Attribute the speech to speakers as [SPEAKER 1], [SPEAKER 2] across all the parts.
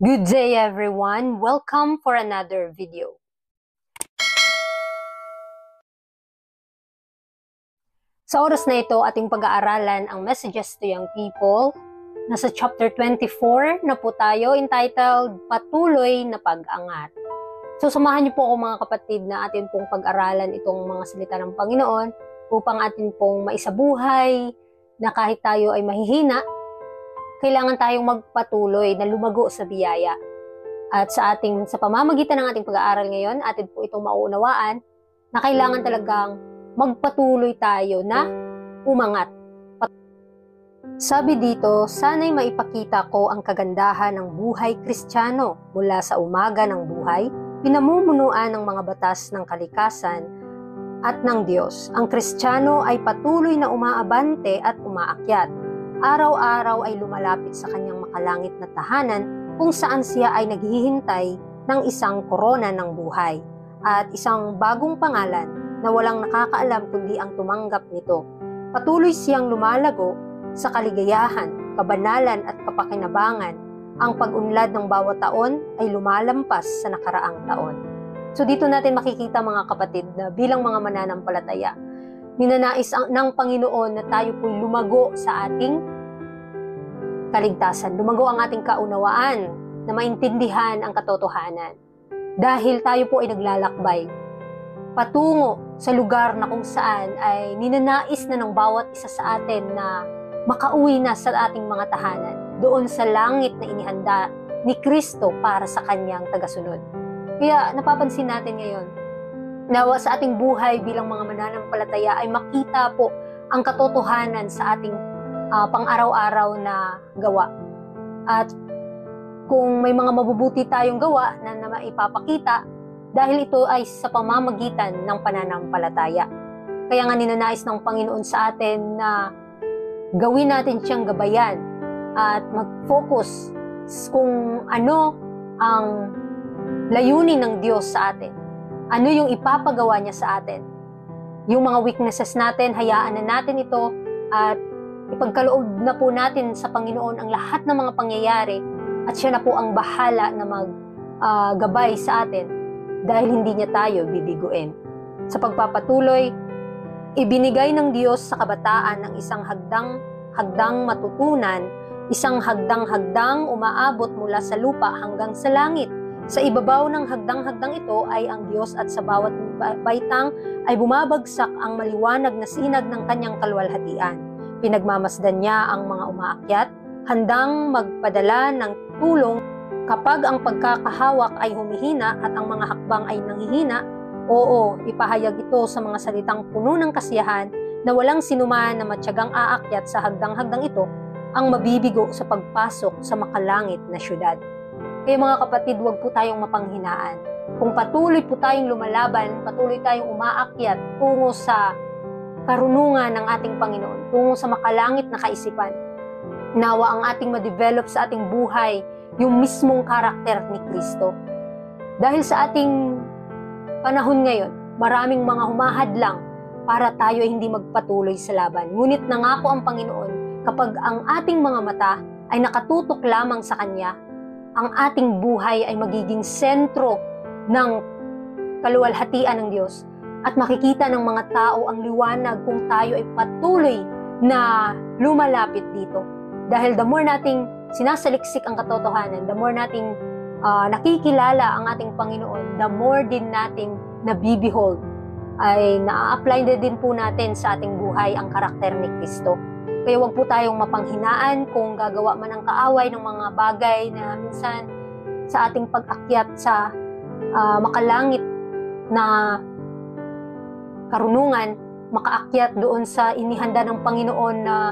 [SPEAKER 1] Good day everyone! Welcome for another video. Sa oras na ito, ating pag-aaralan ang Messages to Young People. Nasa chapter 24 na po tayo, entitled Patuloy na Pag-angat. So samahan niyo po ako mga kapatid na atin pong pag-aralan itong mga salita ng Panginoon upang atin pong maisabuhay na kahit tayo ay mahihina, kailangan tayong magpatuloy na lumago sa biyaya. At sa pamamagitan ng ating pag-aaral ngayon, atin po itong mauunawaan na kailangan talagang magpatuloy tayo na umangat. Sabi dito, sana'y maipakita ko ang kagandahan ng buhay Kristiyano mula sa umaga ng buhay, pinamumunuan ng mga batas ng kalikasan at ng Diyos. Ang Kristiyano ay patuloy na umaabante at umaakyat. Araw-araw ay lumalapit sa kanyang makalangit na tahanan kung saan siya ay naghihintay ng isang korona ng buhay at isang bagong pangalan na walang nakakaalam kundi ang tumanggap nito. Patuloy siyang lumalago sa kaligayahan, kabanalan at kapakinabangan. Ang pag-unlad ng bawat taon ay lumalampas sa nakaraang taon. So dito natin makikita mga kapatid na bilang mga mananampalataya, ninanais ng Panginoon na tayo po'y lumago sa ating kaligtasan. Lumago ang ating kaunawaan na maintindihan ang katotohanan. Dahil tayo po ay naglalakbay patungo sa lugar na kung saan ay ninanais na ng bawat isa sa atin na makauwi na sa ating mga tahanan, doon sa langit na inihanda ni Kristo para sa kanyang tagasunod. Kaya napapansin natin ngayon, nawa sa ating buhay bilang mga mananampalataya ay makita po ang katotohanan sa ating pang-araw-araw na gawa. At kung may mga mabubuti tayong gawa na maipapakita, dahil ito ay sa pamamagitan ng pananampalataya. Kaya nga ninanais ng Panginoon sa atin na gawin natin siyang gabayan at mag-focus kung ano ang layunin ng Diyos sa atin. Ano yung ipapagawa niya sa atin. Yung mga weaknesses natin, hayaan na natin ito at ipagkaloob na po natin sa Panginoon ang lahat ng mga pangyayari at siya na po ang bahala na maggabay sa atin dahil hindi niya tayo bibiguin. Sa pagpapatuloy, ibinigay ng Diyos sa kabataan ng isang hagdang matutunan, isang hagdang umaabot mula sa lupa hanggang sa langit. Sa ibabaw ng hagdang ito ay ang Diyos at sa bawat baitang ay bumabagsak ang maliwanag na sinag ng kanyang kalwalhatian. Pinagmamasdan niya ang mga umaakyat, handang magpadala ng tulong kapag ang pagkakahawak ay humihina at ang mga hakbang ay nanghihina. Oo, ipahayag ito sa mga salitang puno ng kasiyahan na walang sinuman na matyagang aakyat sa hagdang ito ang mabibigo sa pagpasok sa makalangit na syudad. Kaya mga kapatid, huwag po tayong mapanghinaan. Kung patuloy po tayong lumalaban, patuloy tayong umaakyat tungo sa karunungan ng ating Panginoon, tungo sa makalangit na kaisipan, nawa ang ating ma-develop sa ating buhay yung mismong karakter ni Kristo. Dahil sa ating panahon ngayon, maraming mga humahadlang para tayo ay hindi magpatuloy sa laban. Ngunit nangako ang Panginoon, kapag ang ating mga mata ay nakatutok lamang sa Kanya, ang ating buhay ay magiging sentro ng kaluwalhatian ng Diyos. At makikita ng mga tao ang liwanag kung tayo ay patuloy na lumalapit dito. Dahil the more nating sinasaliksik ang katotohanan, the more nating nakikilala ang ating Panginoon, the more din nating nabibehold, ay na-apply na din po natin sa ating buhay ang karakter ni Kristo. Kaya huwag po tayong mapanghinaan kung gagawa man ng kaaway ng mga bagay na minsan sa ating pag-akyat sa makalangit na karunungan, makaakyat doon sa inihanda ng Panginoon na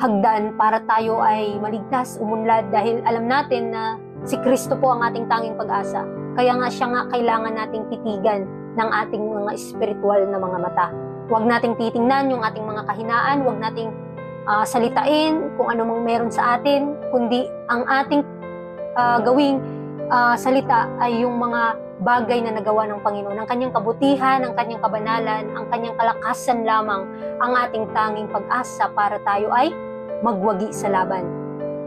[SPEAKER 1] hagdan para tayo ay maligtas, umunlad, dahil alam natin na si Kristo po ang ating tanging pag-asa. Kaya nga siya nga kailangan nating titigan ng ating mga espiritual na mga mata. Huwag nating titingnan yung ating mga kahinaan, huwag nating salitain kung ano mang meron sa atin, kundi ang ating gawing salita ay yung mga bagay na nagawa ng Panginoon, ang kanyang kabutihan, ang kanyang kabanalan, ang kanyang kalakasan lamang ang ating tanging pag-asa para tayo ay magwagi sa laban.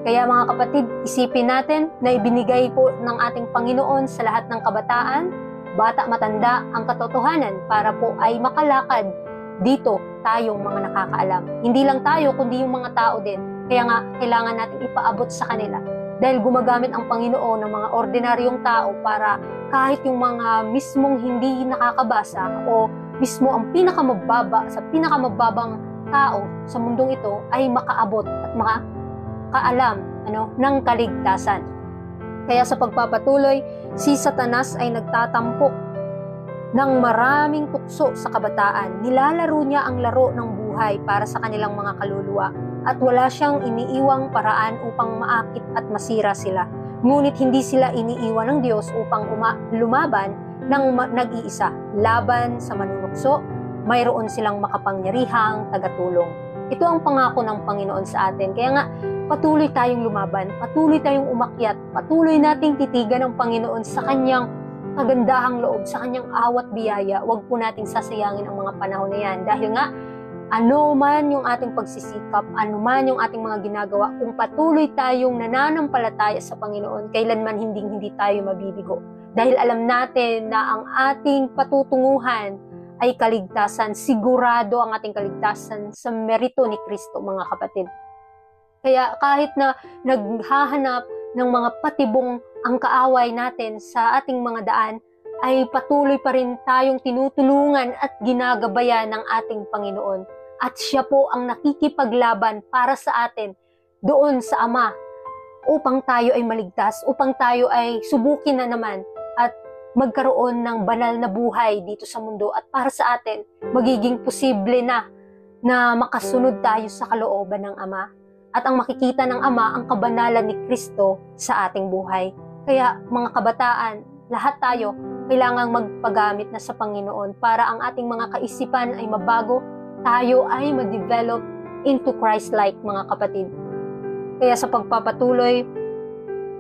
[SPEAKER 1] Kaya mga kapatid, isipin natin na ibinigay po ng ating Panginoon sa lahat ng kabataan, bata, matanda, ang katotohanan para po ay makalakad dito tayong mga nakakaalam. Hindi lang tayo, kundi yung mga tao din. Kaya nga, kailangan natin ipaabot sa kanila. Dahil gumagamit ang Panginoon ng mga ordinaryong tao para kahit yung mga mismong hindi nakakabasa o mismo ang pinakamababa sa pinakamababang tao sa mundong ito ay makaabot at makaalam ng kaligtasan. Kaya sa pagpapatuloy, si Satanas ay nagtatampok ng maraming tukso sa kabataan. Nilalaro niya ang laro ng buhay para sa kanilang mga kaluluwa at wala siyang iniiwang paraan upang maakit at masira sila. Ngunit hindi sila iniiwan ng Diyos upang lumaban ng nag-iisa. Laban sa manunukso, mayroon silang makapangyarihang tagatulong. Ito ang pangako ng Panginoon sa atin. Kaya nga, patuloy tayong lumaban, patuloy tayong umakyat, patuloy nating titigan ng Panginoon sa kanyang kagandahang loob, sa kanyang awat biyaya. Huwag po nating sasayangin ang mga panahon na yan. Dahil nga, ano man yung ating pagsisikap, ano man yung ating mga ginagawa, kung patuloy tayong nananampalataya sa Panginoon, kailanman hindi tayo mabibigo. Dahil alam natin na ang ating patutunguhan ay kaligtasan. Sigurado ang ating kaligtasan sa merito ni Kristo, mga kapatid. Kaya kahit na naghahanap ng mga patibong ang kaaway natin sa ating mga daan, ay patuloy pa rin tayong tinutulungan at ginagabayan ng ating Panginoon. At siya po ang nakikipaglaban para sa atin doon sa Ama upang tayo ay maligtas, upang tayo ay subukin na naman at magkaroon ng banal na buhay dito sa mundo. At para sa atin, magiging posible na makasunod tayo sa kalooban ng Ama. At ang makikita ng Ama, ang kabanalan ni Kristo sa ating buhay. Kaya mga kabataan, lahat tayo kailangang magpagamit na sa Panginoon para ang ating mga kaisipan ay mabago, tayo ay ma-develop into Christ-like, mga kapatid. Kaya sa pagpapatuloy,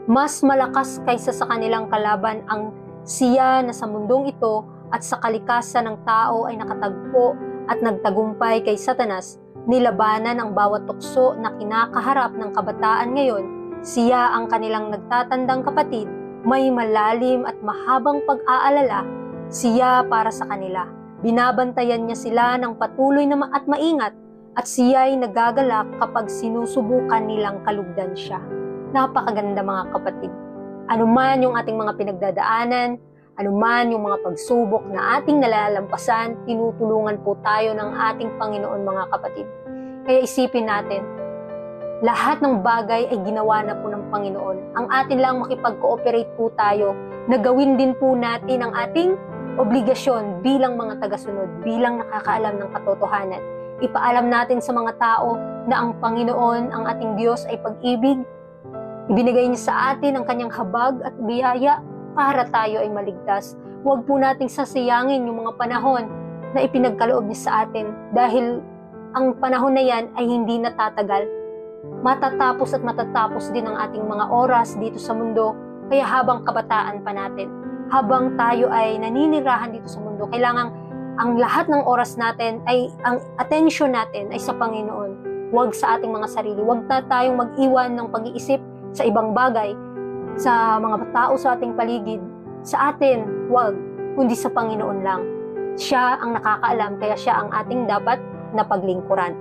[SPEAKER 1] mas malakas kaysa sa kanilang kalaban ang siya na sa mundong ito at sa kalikasan ng tao ay nakatagpo at nagtagumpay kay Satanas. Nilabanan ang bawat tukso na kinakaharap ng kabataan ngayon. Siya ang kanilang nagtatandang kapatid, may malalim at mahabang pag-aalala, siya para sa kanila. Binabantayan niya sila ng patuloy na at maingat at siya ay nagagalak kapag sinusubukan nilang kalugdan siya. Napakaganda, mga kapatid. Anuman yung ating mga pinagdadaanan, anuman yung mga pagsubok na ating nalalampasan, tinutulungan po tayo ng ating Panginoon, mga kapatid. Kaya isipin natin, lahat ng bagay ay ginawa na po ng Panginoon. Ang atin lang makipag-cooperate po tayo na gawin din po natin ang ating obligasyon bilang mga tagasunod, bilang nakakaalam ng katotohanan. Ipaalam natin sa mga tao na ang Panginoon, ang ating Diyos ay pag-ibig. Ibinigay niya sa atin ang kanyang habag at biyaya para tayo ay maligtas. Huwag po nating sasayangin yung mga panahon na ipinagkaloob niya sa atin dahil ang panahon na yan ay hindi natatagal. Matatapos at matatapos din ang ating mga oras dito sa mundo. Kaya habang kabataan pa natin, habang tayo ay naninirahan dito sa mundo, kailangan ang lahat ng oras natin ay, ang attention natin ay sa Panginoon. Huwag sa ating mga sarili. Huwag na tayong mag-iwan ng pag-iisip sa ibang bagay, sa mga tao sa ating paligid. Sa atin, huwag, kundi sa Panginoon lang. Siya ang nakakaalam, kaya siya ang ating dapat na paglingkuran.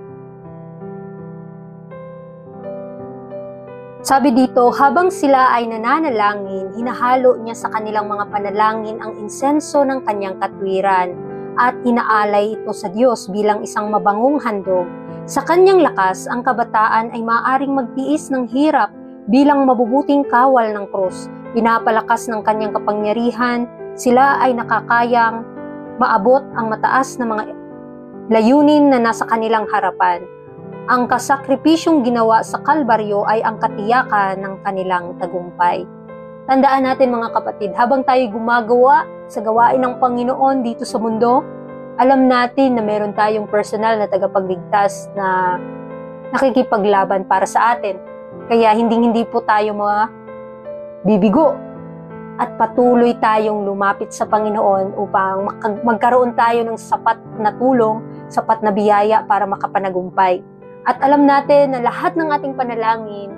[SPEAKER 1] Sabi dito, habang sila ay nananalangin, hinahalo niya sa kanilang mga panalangin ang insenso ng kanyang katwiran at inaalay ito sa Diyos bilang isang mabangong handog. Sa kanyang lakas, ang kabataan ay maaaring magtiis ng hirap bilang mabubuting kawal ng krus. Pinapalakas ng kanyang kapangyarihan, sila ay nakakayang maabot ang mataas na mga layunin na nasa kanilang harapan. Ang kasakripisyong ginawa sa Kalbaryo ay ang katiyakan ng kanilang tagumpay. Tandaan natin, mga kapatid, habang tayo gumagawa sa gawain ng Panginoon dito sa mundo, alam natin na meron tayong personal na tagapagligtas na nakikipaglaban para sa atin. Kaya hindi po tayo bibigo at patuloy tayong lumapit sa Panginoon upang magkaroon tayo ng sapat na tulong, sapat na biyaya para makapanagumpay. At alam natin na lahat ng ating panalangin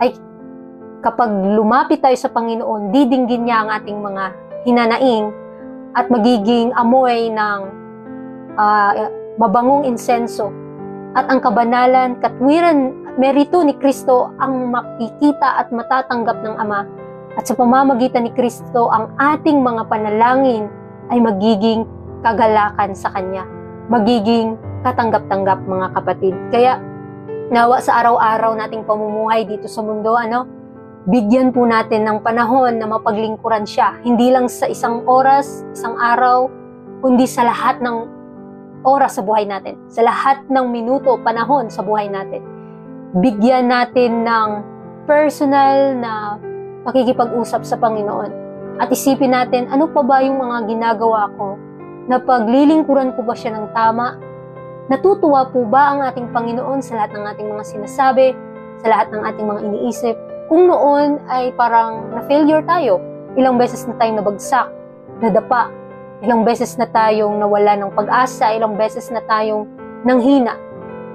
[SPEAKER 1] ay kapag lumapit tayo sa Panginoon, didinggin niya ang ating mga hinanaing at magiging amoy ng mabangong insenso. At ang kabanalan, katwiran, merito ni Kristo ang makikita at matatanggap ng Ama. At sa pamamagitan ni Kristo, ang ating mga panalangin ay magiging kagalakan sa Kanya. Magiging katanggap-tanggap, mga kapatid. Kaya, nawa sa araw-araw nating pamumuhay dito sa mundo, bigyan po natin ng panahon na mapaglingkuran siya. Hindi lang sa isang oras, isang araw, kundi sa lahat ng oras sa buhay natin. Sa lahat ng minuto, panahon sa buhay natin. Bigyan natin ng personal na pakikipag-usap sa Panginoon. At isipin natin, ano pa ba yung mga ginagawa ko? Na paglilingkuran ko ba siya ng tama? Natutuwa po ba ang ating Panginoon sa lahat ng ating mga sinasabi? Sa lahat ng ating mga iniisip? Kung noon ay parang na-failure tayo, ilang beses na tayong nabagsak, nadapa, ilang beses na tayong nawala ng pag-asa, ilang beses na tayong nanghina.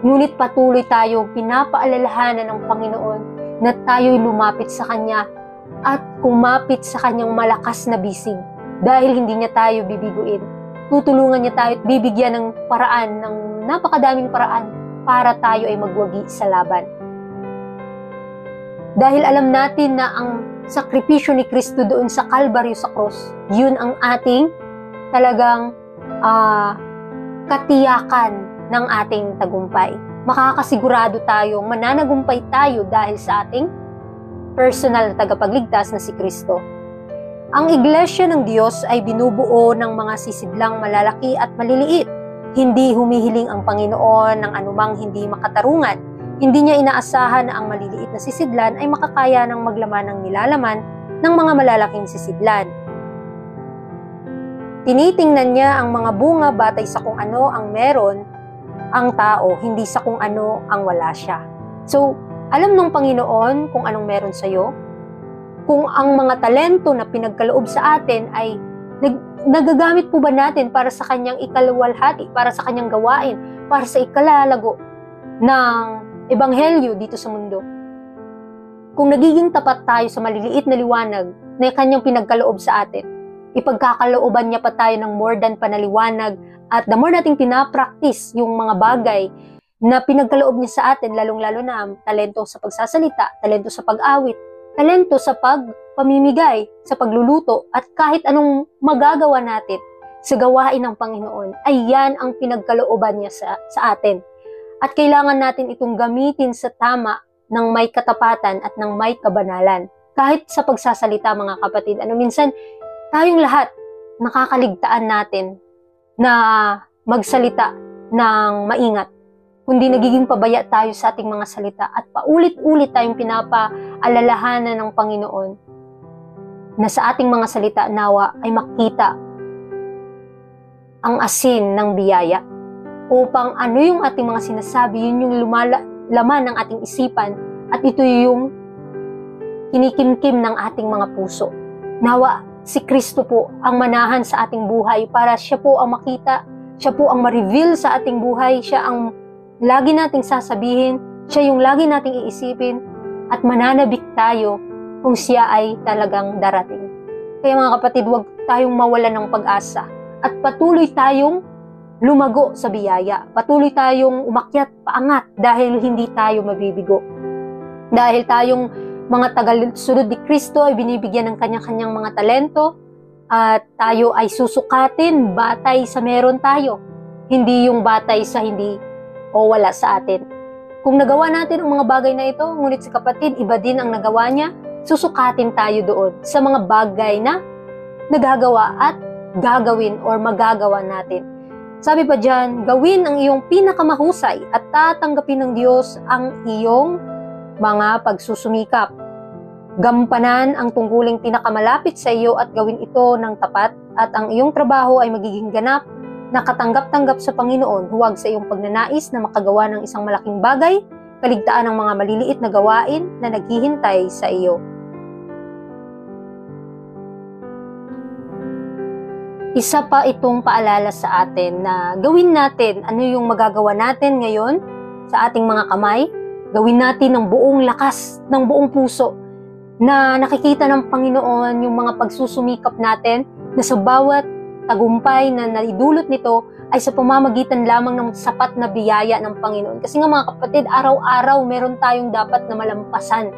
[SPEAKER 1] Ngunit patuloy tayong pinapaalalahanan ng Panginoon na tayo'y lumapit sa Kanya at kumapit sa Kanyang malakas na bisig. Dahil hindi niya tayo bibiguin, tutulungan niya tayo at bibigyan ng paraan, ng napakadaming paraan para tayo ay magwagi sa laban. Dahil alam natin na ang sakripisyo ni Kristo doon sa Kalbaryo sa cross, yun ang ating talagang katiyakan ng ating tagumpay. Makakasigurado tayong mananagumpay tayo dahil sa ating personal na tagapagligtas na si Kristo. Ang Iglesia ng Diyos ay binubuo ng mga sisidlang malalaki at maliliit. Hindi humihiling ang Panginoon ng anumang hindi makatarungan. Hindi niya inaasahan na ang maliliit na sisidlan ay makakaya ng maglaman ng nilalaman ng mga malalaking sisidlan. Tinitingnan niya ang mga bunga batay sa kung ano ang meron ang tao, hindi sa kung ano ang wala siya. So, alam ng Panginoon kung anong meron sa'yo. Kung ang mga talento na pinagkaloob sa atin ay nagagamit po ba natin para sa Kanyang ikaluwalhati, para sa Kanyang gawain, para sa ikalalago ng Ebanghelyo dito sa mundo. Kung nagiging tapat tayo sa maliliit na liwanag na Kanyang pinagkaloob sa atin, ipagkakalooban niya pa tayo ng more than panaliwanag at the more nating pinapractice yung mga bagay na pinagkaloob niya sa atin, lalong-lalo na talento sa pagsasalita, talento sa pag-awit, talento sa pagpamimigay, sa pagluluto, at kahit anong magagawa natin sa gawain ng Panginoon, ay yan ang pinagkalooban niya sa atin. At kailangan natin itong gamitin sa tama ng may katapatan at ng may kabanalan. Kahit sa pagsasalita, mga kapatid, minsan tayong lahat nakakaligtaan natin na magsalita ng maingat. Kundi nagiging pabaya tayo sa ating mga salita at paulit-ulit tayong pinapaalalahanan ng Panginoon na sa ating mga salita nawa ay makita ang asin ng biyaya. Upang ano yung ating mga sinasabi, yun yung laman ng ating isipan at ito yung kinikimkim ng ating mga puso. Nawa, si Kristo po ang manahan sa ating buhay para siya po ang makita, siya po ang ma-reveal sa ating buhay, siya ang lagi nating sasabihin, siya yung lagi nating iisipin at mananabik tayo kung siya ay talagang darating. Kaya mga kapatid, huwag tayong mawalan ng pag-asa at patuloy tayong lumago sa biyaya. Patuloy tayong umakyat, paangat dahil hindi tayo mabibigo. Dahil tayong mga tagasunod ni Kristo ay binibigyan ng kanya-kanyang mga talento at tayo ay susukatin batay sa meron tayo. Hindi yung batay sa hindi o wala sa atin. Kung nagawa natin ang mga bagay na ito, ngunit sa kapatid, iba din ang nagawa niya, susukatin tayo doon sa mga bagay na nagagawa at gagawin or magagawa natin. Sabi pa dyan, gawin ang iyong pinakamahusay at tatanggapin ng Diyos ang iyong mga pagsusumikap. Gampanan ang tungkuling pinakamalapit sa iyo at gawin ito ng tapat at ang iyong trabaho ay magiging ganap na katanggap-tanggap sa Panginoon, huwag sa iyong pagnanais na makagawa ng isang malaking bagay, kaligtaan ng mga maliliit na gawain na naghihintay sa iyo. Isa pa itong paalala sa atin na gawin natin ano yung magagawa natin ngayon sa ating mga kamay Gawin natin ng buong lakas, ng buong puso, na nakikita ng Panginoon yung mga pagsusumikap natin, na sa bawat tagumpay na naidulot nito ay sa pamamagitan lamang ng sapat na biyaya ng Panginoon. Kasi nga mga kapatid, araw-araw meron tayong dapat na malampasan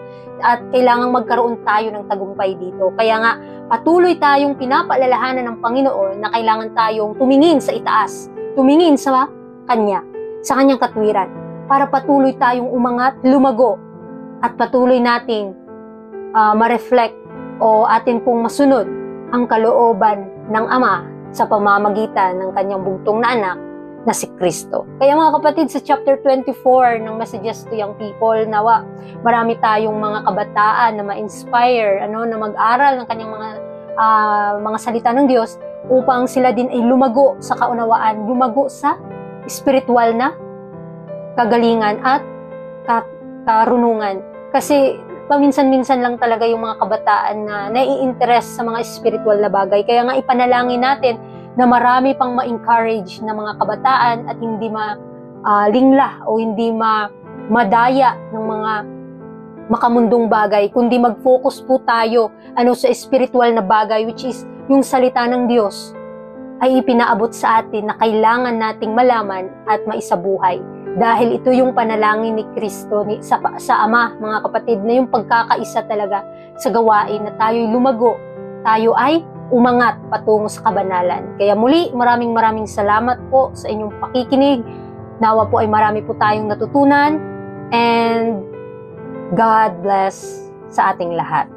[SPEAKER 1] at kailangang magkaroon tayo ng tagumpay dito. Kaya nga, patuloy tayong pinapaalalahanan ng Panginoon na kailangan tayong tumingin sa itaas, tumingin sa Kanya, sa Kanyang katwiran, para patuloy tayong umangat, lumago, at patuloy nating ma-reflect o atin pong masunod ang kalooban ng Ama sa pamamagitan ng Kanyang bugtong na anak na si Kristo. Kaya mga kapatid, sa chapter 24 ng Messages to Young People, nawa marami tayong mga kabataan na ma-inspire, na mag-aral ng kanyang mga salita ng Diyos upang sila din ay lumago sa kaunawaan, lumago sa spiritual na kagalingan at karunungan. Kasi paminsan-minsan lang talaga yung mga kabataan na nai-interest sa mga spiritual na bagay. Kaya nga ipanalangin natin na marami pang ma-encourage na mga kabataan at hindi malingla o hindi madaya ng mga makamundong bagay, kundi mag-focus po tayo sa spiritual na bagay, which is yung salita ng Diyos ay ipinaabot sa atin na kailangan nating malaman at maisabuhay. Dahil ito yung panalangin ni Kristo sa Ama, mga kapatid, na yung pagkakaisa talaga sa gawain na tayo'y lumago, tayo ay umangat patungo sa kabanalan. Kaya muli, maraming salamat po sa inyong pakikinig. Nawa po ay marami po tayong natutunan, and God bless sa ating lahat.